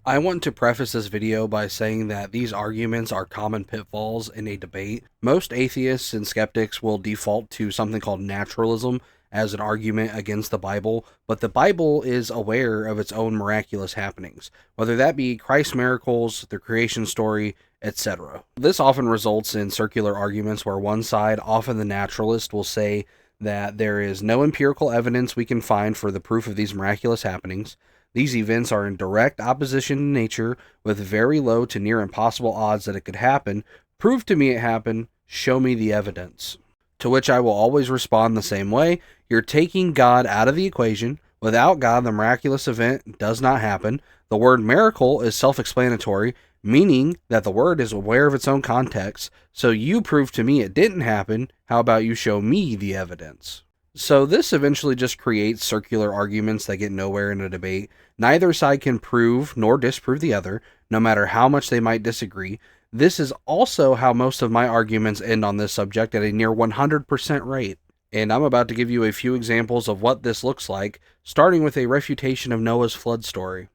I want to preface this video by saying that these arguments are common pitfalls in a debate. Most atheists and skeptics will default to something called naturalism as an argument against the Bible, but the Bible is aware of its own miraculous happenings, whether that be Christ's miracles, the creation story, etc. This often results in circular arguments where one side, often the naturalist, will say that there is no empirical evidence we can find for the proof of these miraculous happenings. These events are in direct opposition to nature, with very low to near impossible odds that it could happen. Prove to me it happened. Show me the evidence. To which I will always respond the same way. You're taking God out of the equation. Without God, the miraculous event does not happen. The word miracle is self-explanatory, meaning that the word is aware of its own context. So you prove to me it didn't happen. How about you show me the evidence? So this eventually just creates circular arguments that get nowhere in a debate. Neither side can prove nor disprove the other, no matter how much they might disagree. This is also how most of my arguments end on this subject at a near 100% rate. And I'm about to give you a few examples of what this looks like, starting with a refutation of Noah's flood story.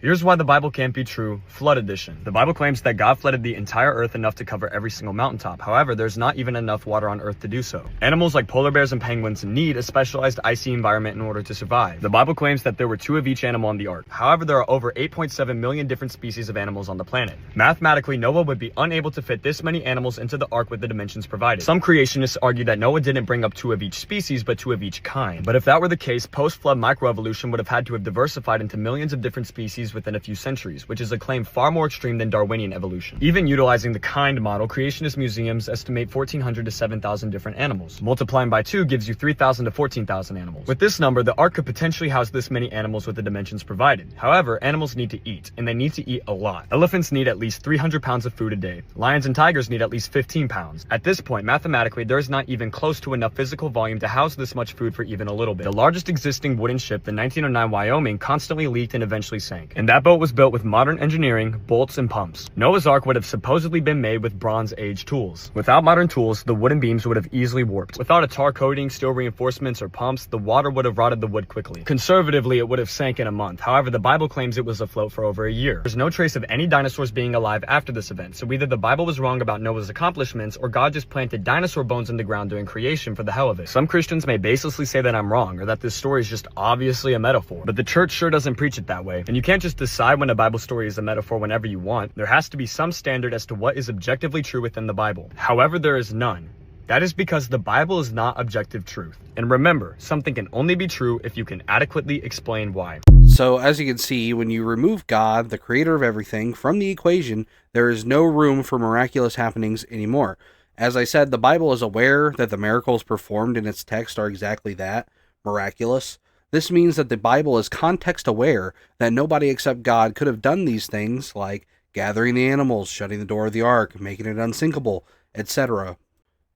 Here's why the Bible can't be true. Flood edition. The Bible claims that God flooded the entire earth enough to cover every single mountaintop. However, there's not even enough water on earth to do so. Animals like polar bears and penguins need a specialized icy environment in order to survive. The Bible claims that there were 2 of each animal on the ark. However, there are over 8.7 million different species of animals on the planet. Mathematically, Noah would be unable to fit this many animals into the ark with the dimensions provided. Some creationists argue that Noah didn't bring up 2 of each species, but 2 of each kind. But if that were the case, post-flood microevolution would have had to have diversified into millions of different species within a few centuries, which is a claim far more extreme than Darwinian evolution. Even utilizing the kind model, creationist museums estimate 1,400 to 7,000 different animals. Multiplying by 2 gives you 3,000 to 14,000 animals. With this number, the ark could potentially house this many animals with the dimensions provided. However, animals need to eat, and they need to eat a lot. Elephants need at least 300 pounds of food a day. Lions and tigers need at least 15 pounds. At this point, mathematically, there's not even close to enough physical volume to house this much food for even a little bit. The largest existing wooden ship, the 1909 Wyoming, constantly leaked and eventually sank. And that boat was built with modern engineering, bolts, and pumps. Noah's Ark would have supposedly been made with Bronze Age tools. Without modern tools, the wooden beams would have easily warped. Without a tar coating, steel reinforcements, or pumps, the water would have rotted the wood quickly. Conservatively, it would have sank in a month. However, the Bible claims it was afloat for over a year. There's no trace of any dinosaurs being alive after this event, so either the Bible was wrong about Noah's accomplishments, or God just planted dinosaur bones in the ground during creation for the hell of it. Some Christians may baselessly say that I'm wrong, or that this story is just obviously a metaphor, but the church sure doesn't preach it that way. And you can't just decide when a Bible story is a metaphor whenever you want. There has to be some standard as to what is objectively true within the Bible. However, there is none. That is because the Bible is not objective truth. And remember, something can only be true if you can adequately explain why. So as you can see, when you remove God, the creator of everything, from the equation, there is no room for miraculous happenings anymore. As I said, the Bible is aware that the miracles performed in its text are exactly that, miraculous. This means that the Bible is context aware that nobody except God could have done these things, like gathering the animals, shutting the door of the ark, making it unsinkable, etc.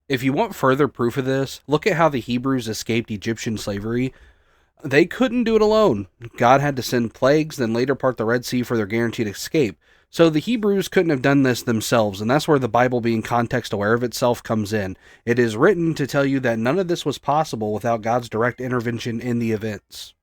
If you want further proof of this, look at how the Hebrews escaped Egyptian slavery. They couldn't do it alone. God had to send plagues, then later part the Red Sea for their guaranteed escape. So the Hebrews couldn't have done this themselves, and that's where the Bible, being context aware of itself, comes in. It is written to tell you that none of this was possible without God's direct intervention in the events.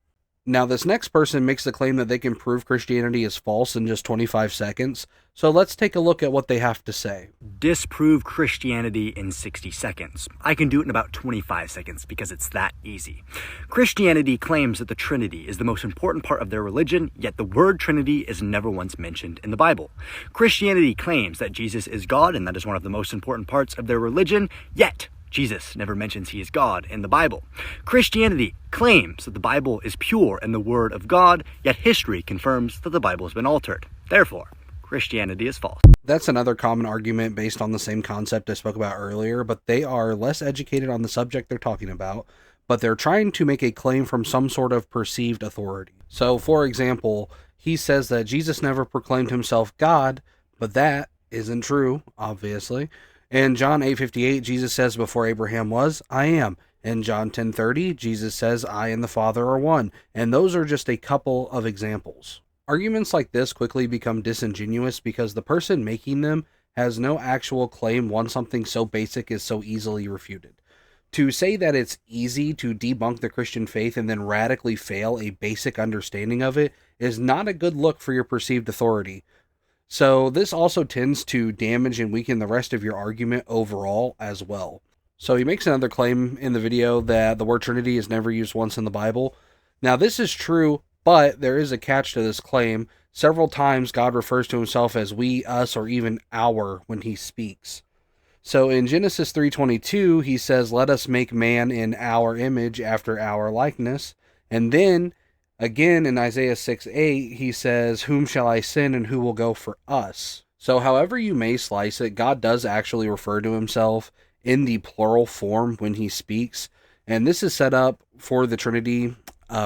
Now, this next person makes the claim that they can prove Christianity is false in just 25 seconds, so let's take a look at what they have to say. Disprove Christianity in 60 seconds. I can do it in about 25 seconds because it's that easy. Christianity claims that the Trinity is the most important part of their religion, yet the word Trinity is never once mentioned in the Bible. Christianity claims that Jesus is God, and that is one of the most important parts of their religion, yet Jesus never mentions he is God in the Bible. Christianity claims that the Bible is pure and the Word of God, yet history confirms that the Bible has been altered. Therefore, Christianity is false. That's another common argument based on the same concept I spoke about earlier, but they are less educated on the subject they're talking about, but they're trying to make a claim from some sort of perceived authority. So, for example, he says that Jesus never proclaimed himself God, but that isn't true, obviously. In John 8:58, Jesus says, before Abraham was, I am. In John 10:30, Jesus says, I and the Father are one. And those are just a couple of examples. Arguments like this quickly become disingenuous because the person making them has no actual claim once something so basic is so easily refuted. To say that it's easy to debunk the Christian faith and then radically fail a basic understanding of it is not a good look for your perceived authority. So this also tends to damage and weaken the rest of your argument overall as well. So he makes another claim in the video that the word Trinity is never used once in the Bible. Now this is true, but there is a catch to this claim. Several times God refers to himself as we, us, or even our when he speaks. So in Genesis 3:22, he says, "Let us make man in our image after our likeness." And then again in Isaiah 6:8, he says, "Whom shall I send and who will go for us?" So however you may slice it, God does actually refer to himself in the plural form when he speaks. And this is set up for the Trinity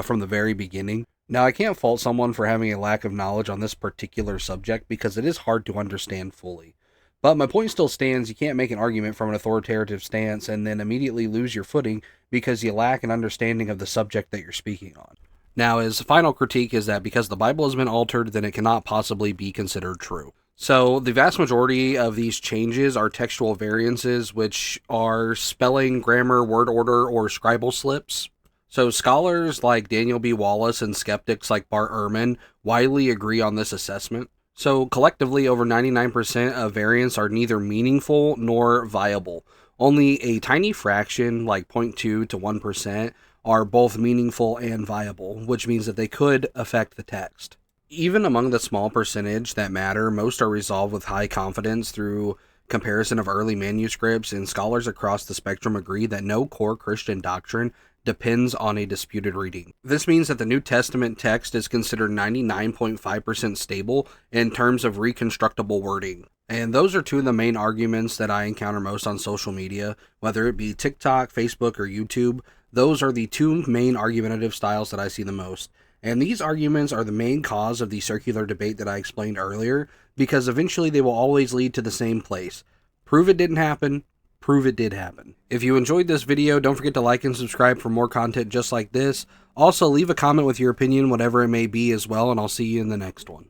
from the very beginning. Now, I can't fault someone for having a lack of knowledge on this particular subject because it is hard to understand fully. But my point still stands. You can't make an argument from an authoritative stance and then immediately lose your footing because you lack an understanding of the subject that you're speaking on. Now, his final critique is that because the Bible has been altered, then it cannot possibly be considered true. So the vast majority of these changes are textual variances, which are spelling, grammar, word order, or scribal slips. So scholars like Daniel B. Wallace and skeptics like Bart Ehrman widely agree on this assessment. So collectively, over 99% of variants are neither meaningful nor viable. Only a tiny fraction, like 0.2 to 1%, are both meaningful and viable, which means that they could affect the text. Even among the small percentage that matter, most are resolved with high confidence through comparison of early manuscripts, and scholars across the spectrum agree that no core Christian doctrine depends on a disputed reading. This means that the New Testament text is considered 99.5% stable in terms of reconstructible wording. And those are two of the main arguments that I encounter most on social media, whether it be TikTok, Facebook, or YouTube. Those are the two main argumentative styles that I see the most. And these arguments are the main cause of the circular debate that I explained earlier, because eventually they will always lead to the same place. Prove it didn't happen, prove it did happen. If you enjoyed this video, don't forget to like and subscribe for more content just like this. Also, leave a comment with your opinion, whatever it may be as well, and I'll see you in the next one.